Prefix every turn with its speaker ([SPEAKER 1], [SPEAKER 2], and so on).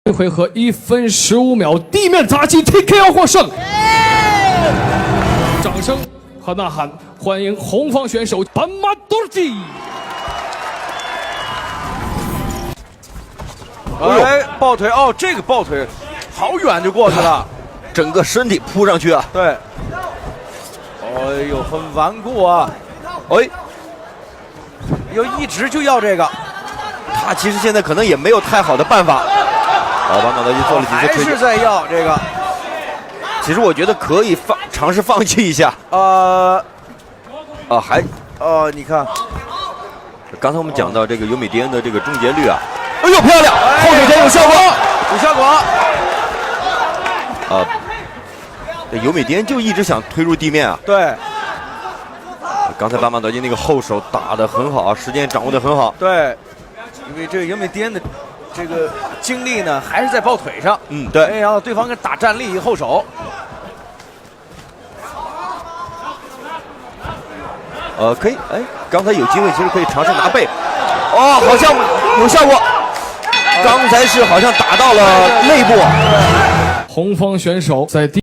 [SPEAKER 1] 这回合1分15秒，地面砸击 TKO 获胜。掌声和呐喊，欢迎红方选手班马多基。
[SPEAKER 2] 哎，抱腿哦，这个抱腿好远就过去了，
[SPEAKER 3] 整个身体扑上去啊！
[SPEAKER 2] 对，哎呦，很顽固啊！
[SPEAKER 3] 哎，
[SPEAKER 2] 又一直就要这个，
[SPEAKER 3] 他其实现在可能也没有太好的办法。班马多基做了几次推进，
[SPEAKER 2] 还是在要这个。
[SPEAKER 3] 其实我觉得可以尝试放弃一下。
[SPEAKER 2] 你看，
[SPEAKER 3] 刚才我们讲到这个尤米迪恩的这个终结率啊，哎呦漂亮，后手拳有效果，
[SPEAKER 2] 有效果。
[SPEAKER 3] 尤米迪恩就一直想推入地面啊。
[SPEAKER 2] 对，
[SPEAKER 3] 刚才班马多基那个后手打得很好，时间掌握得很好。
[SPEAKER 2] 对，因为这个尤米迪恩的这个精力呢，还是在抱腿上。
[SPEAKER 3] 嗯，对。
[SPEAKER 2] 然后对方给打站立后手。
[SPEAKER 3] 可以，哎，刚才有机会，其实可以尝试拿背。哦，好像有效果。刚才是好像打到了肋部。
[SPEAKER 1] 红方选手在第